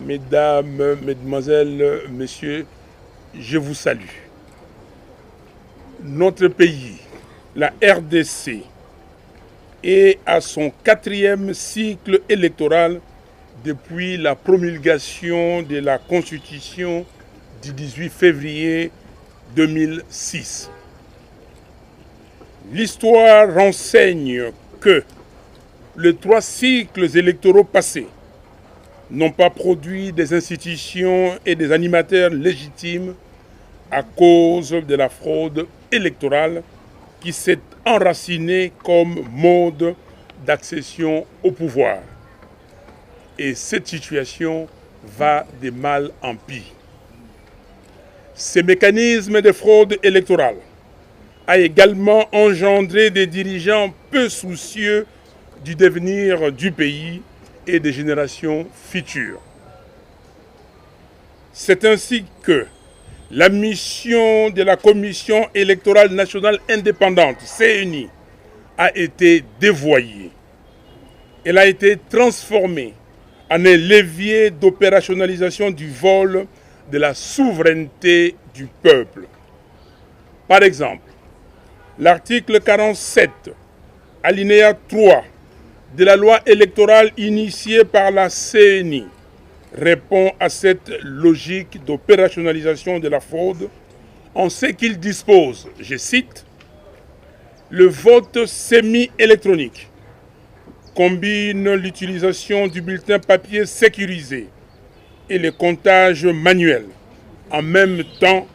Mesdames, Mesdemoiselles, Messieurs, je vous salue. Notre pays, la RDC, est à son 4e cycle électoral depuis la promulgation de la Constitution du 18 février 2006. L'histoire renseigne que les 3 cycles électoraux passés n'ont pas produit des institutions et des animateurs légitimes à cause de la fraude électorale qui s'est enracinée comme mode d'accession au pouvoir. Et cette situation va de mal en pire. Ces mécanismes de fraude électorale a également engendré des dirigeants peu soucieux du devenir du pays et des générations futures. C'est ainsi que la mission de la Commission électorale nationale indépendante, CENI, a été dévoyée. Elle a été transformée en un levier d'opérationnalisation du vol de la souveraineté du peuple. Par exemple, l'article 47, alinéa 3 de la loi électorale initiée par la CENI répond à cette logique d'opérationnalisation de la fraude en ce qu'il dispose, je cite, « Le vote semi-électronique combine l'utilisation du bulletin papier sécurisé et le comptage manuel en même temps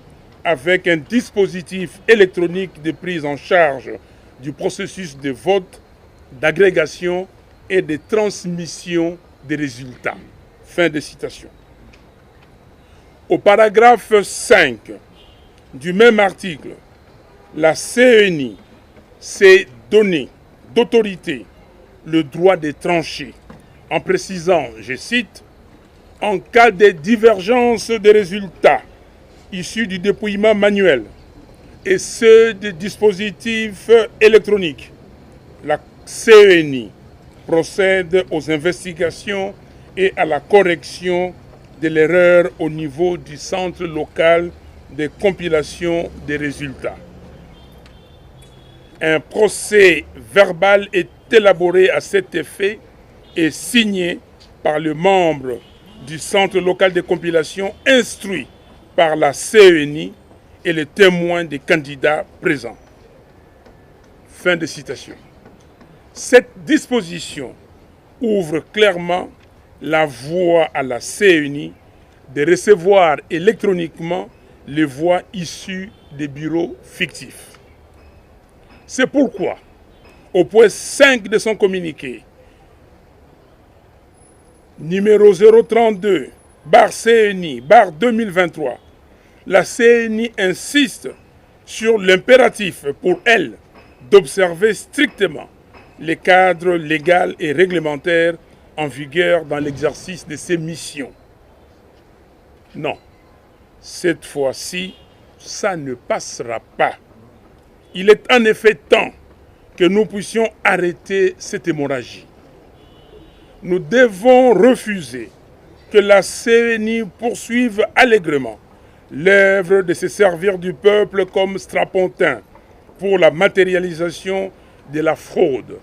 avec un dispositif électronique de prise en charge du processus de vote, d'agrégation et de transmission des résultats. » Fin de citation. Au paragraphe 5 du même article, la CENI s'est donné d'autorité le droit de trancher en précisant, je cite, « En cas de divergence des résultats issus du dépouillement manuel et ceux des dispositifs électroniques, la CENI procède aux investigations et à la correction de l'erreur au niveau du centre local de compilation des résultats. » Un procès verbal est élaboré à cet effet et signé par le membre du centre local de compilation instruit par la CENI et les témoins des candidats présents. Fin de citation. Cette disposition ouvre clairement la voie à la CENI de recevoir électroniquement les voix issues des bureaux fictifs. C'est pourquoi, au point 5 de son communiqué, numéro 032/CENI/2023, la CENI insiste sur l'impératif pour elle d'observer strictement les cadres légaux et réglementaires en vigueur dans l'exercice de ses missions. Non, cette fois-ci, ça ne passera pas. Il est en effet temps que nous puissions arrêter cette hémorragie. Nous devons refuser que la CENI poursuive allègrement l'œuvre de se servir du peuple comme strapontin pour la matérialisation de la fraude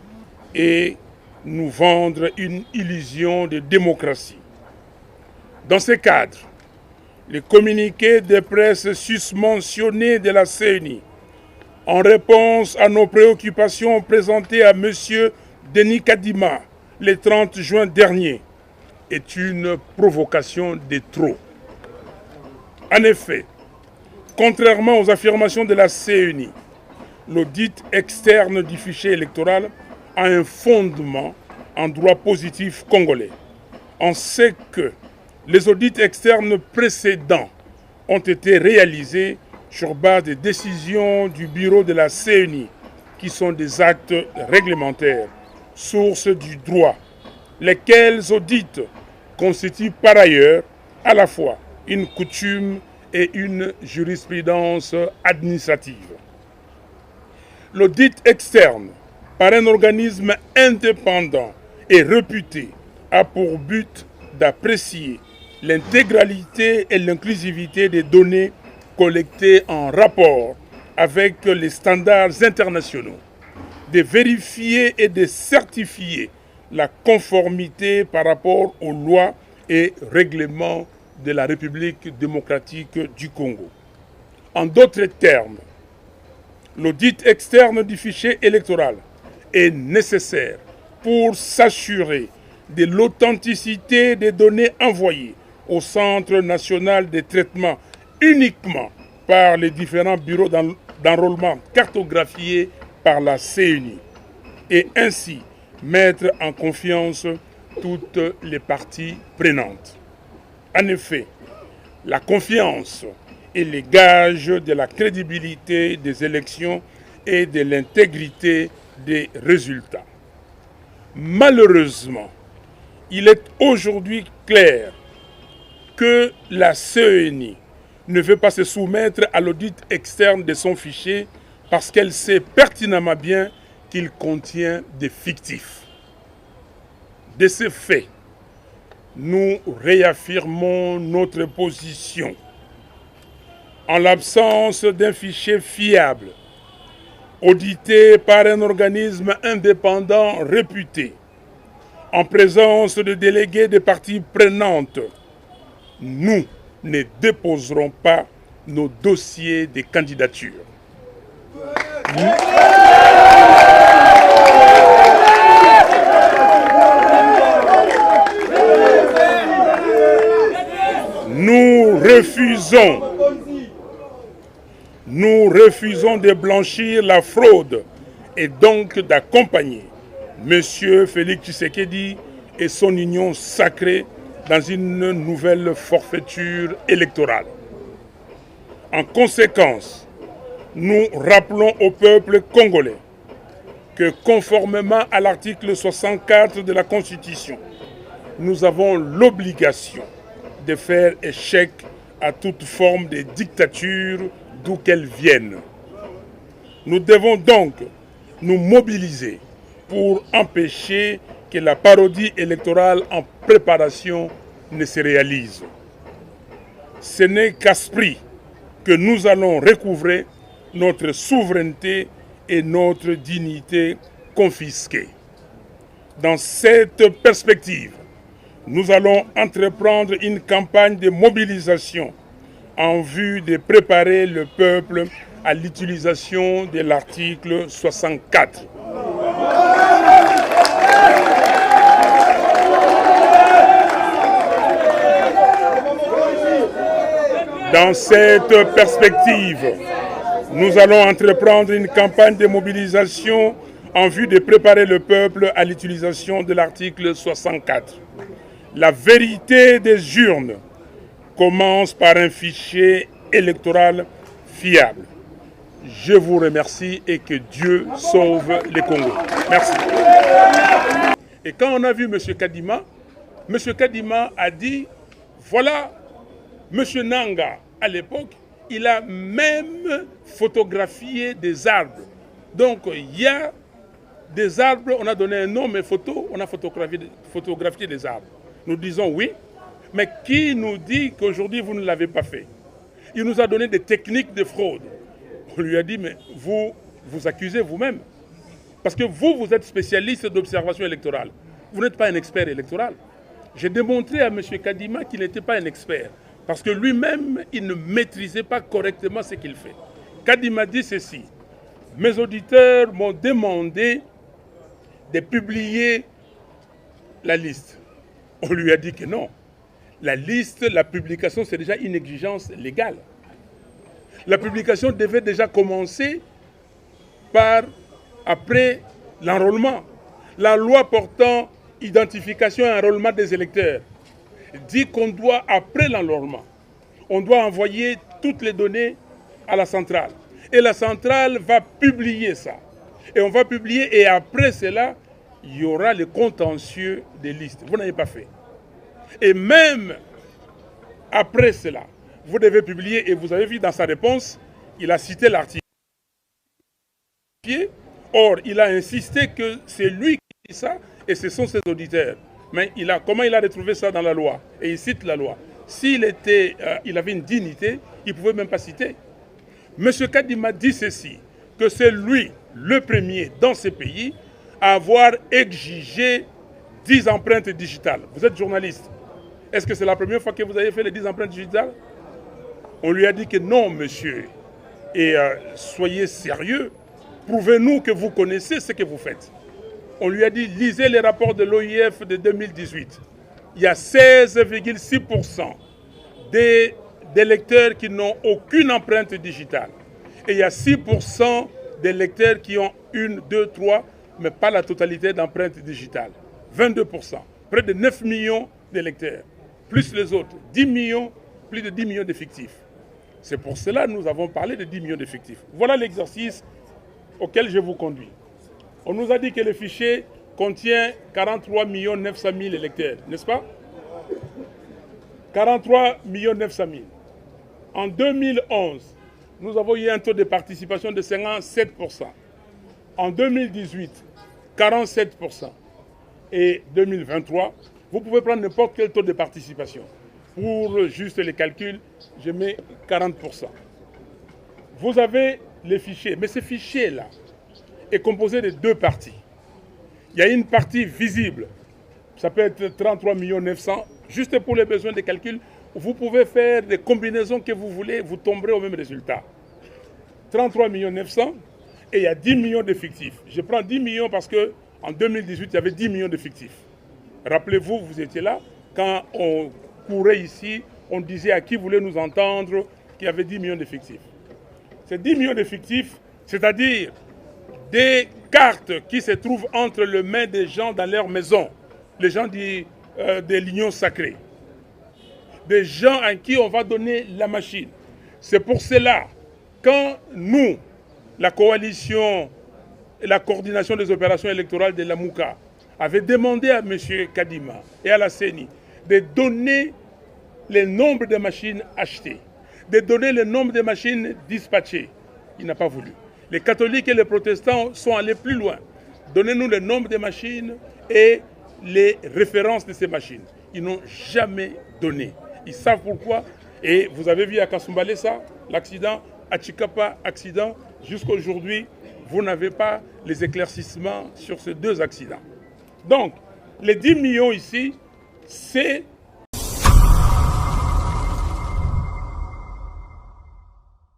et nous vendre une illusion de démocratie. Dans ce cadre, le communiqué de presse susmentionné de la CENI, en réponse à nos préoccupations présentées à M. Denis Kadima le 30 juin dernier, est une provocation de trop. En effet, contrairement aux affirmations de la CENI, l'audit externe du fichier électoral a un fondement en droit positif congolais. On sait que les audits externes précédents ont été réalisés sur base des décisions du bureau de la CENI, qui sont des actes réglementaires, source du droit, lesquels audits constituent par ailleurs à la fois une coutume et une jurisprudence administrative. L'audit externe par un organisme indépendant et réputé a pour but d'apprécier l'intégralité et l'inclusivité des données collectées en rapport avec les standards internationaux, de vérifier et de certifier la conformité par rapport aux lois et règlements de la République démocratique du Congo. En d'autres termes, l'audit externe du fichier électoral est nécessaire pour s'assurer de l'authenticité des données envoyées au Centre national de traitement uniquement par les différents bureaux d'enrôlement cartographiés par la CENI et ainsi mettre en confiance toutes les parties prenantes. En effet, la confiance est le gage de la crédibilité des élections et de l'intégrité des résultats. Malheureusement, il est aujourd'hui clair que la CENI ne veut pas se soumettre à l'audit externe de son fichier parce qu'elle sait pertinemment bien qu'il contient des fictifs. De ce fait, nous réaffirmons notre position. En l'absence d'un fichier fiable, audité par un organisme indépendant réputé, en présence de délégués des parties prenantes, nous ne déposerons pas nos dossiers de candidature. Nous refusons de blanchir la fraude et donc d'accompagner M. Félix Tshisekedi et son union sacrée dans une nouvelle forfaiture électorale. En conséquence, nous rappelons au peuple congolais que conformément à l'article 64 de la Constitution, nous avons l'obligation de faire échec à toute forme de dictature d'où qu'elle vienne. Nous devons donc nous mobiliser pour empêcher que la parodie électorale en préparation ne se réalise. Ce n'est qu'à ce prix que nous allons recouvrer notre souveraineté et notre dignité confisquées. Dans cette perspective, nous allons entreprendre une campagne de mobilisation en vue de préparer le peuple à l'utilisation de l'article 64. Dans cette perspective, nous allons entreprendre une campagne de mobilisation en vue de préparer le peuple à l'utilisation de l'article 64. La vérité des urnes commence par un fichier électoral fiable. Je vous remercie et que Dieu sauve les Congos. Merci. Et quand on a vu M. Kadima a dit, voilà, M. Nanga, à l'époque, il a même photographié des arbres. Donc, il y a des arbres, on a donné un nom, mais on a photographié des arbres. Nous disons oui, mais qui nous dit qu'aujourd'hui vous ne l'avez pas fait? Il nous a donné des techniques de fraude. On lui a dit, mais vous accusez vous-même. Parce que vous êtes spécialiste d'observation électorale. Vous n'êtes pas un expert électoral. J'ai démontré à M. Kadima qu'il n'était pas un expert. Parce que lui-même, il ne maîtrisait pas correctement ce qu'il fait. Kadima dit ceci. Mes auditeurs m'ont demandé de publier la liste. On lui a dit que non. La liste, la publication, c'est déjà une exigence légale. La publication devait déjà commencer après l'enrôlement. La loi portant identification et enrôlement des électeurs dit qu'on doit, après l'enrôlement, on doit envoyer toutes les données à la centrale. Et la centrale va publier ça. Et on va publier, et après cela, il y aura le contentieux des listes. Vous n'avez pas fait. Et même après cela, vous devez publier, et vous avez vu dans sa réponse, il a cité l'article. Or, il a insisté que c'est lui qui dit ça, et ce sont ses auditeurs. Mais comment il a retrouvé ça dans la loi? Et il cite la loi. S'il il avait une dignité, il ne pouvait même pas citer. M. Kadima dit ceci, que c'est lui, le premier dans ces pays, à avoir exigé 10 empreintes digitales. Vous êtes journaliste. Est-ce que c'est la première fois que vous avez fait les 10 empreintes digitales? On lui a dit que non, monsieur. Et soyez sérieux. Prouvez-nous que vous connaissez ce que vous faites. On lui a dit, lisez les rapports de l'OIF de 2018. Il y a 16,6% des lecteurs qui n'ont aucune empreinte digitale. Et il y a 6% des lecteurs qui ont une, deux, trois, mais pas la totalité d'empreintes digitales. 22%. Près de 9 millions de lecteurs. Plus les autres. 10 millions, plus de 10 millions d'effectifs. C'est pour cela que nous avons parlé de 10 millions d'effectifs. Voilà l'exercice auquel je vous conduis. On nous a dit que le fichier contient 43 900 000 électeurs, n'est-ce pas? 43 900 000. En 2011, nous avons eu un taux de participation de 57%. En 2018, 47%. Et 2023, vous pouvez prendre n'importe quel taux de participation. Pour juste les calculs, je mets 40%. Vous avez les fichiers, mais ce fichier-là est composé de deux parties. Il y a une partie visible, ça peut être 33 900 000, juste pour les besoins de calcul. Vous pouvez faire des combinaisons que vous voulez, vous tomberez au même résultat. 33 900 000 et il y a 10 millions d'effectifs. Je prends 10 millions parce qu'en 2018, il y avait 10 millions d'effectifs. Rappelez-vous, vous étiez là, quand on courait ici, on disait à qui voulait nous entendre qu'il y avait 10 millions d'effectifs. Ces 10 millions d'effectifs, c'est-à-dire des cartes qui se trouvent entre les mains des gens dans leur maison, les gens des l'union sacrée, des gens à qui on va donner la machine. C'est pour cela, quand nous, la coalition et la coordination des opérations électorales de la Mouka, avait demandé à M. Kadima et à la CENI de donner le nombre de machines achetées, de donner le nombre de machines dispatchées. Il n'a pas voulu. Les catholiques et les protestants sont allés plus loin. Donnez-nous le nombre de machines et les références de ces machines. Ils n'ont jamais donné. Ils savent pourquoi. Et vous avez vu à Kasumbalesa, l'accident, à Chikapa, accident. Jusqu'à aujourd'hui, vous n'avez pas les éclaircissements sur ces deux accidents. Donc, les 10 millions ici, c'est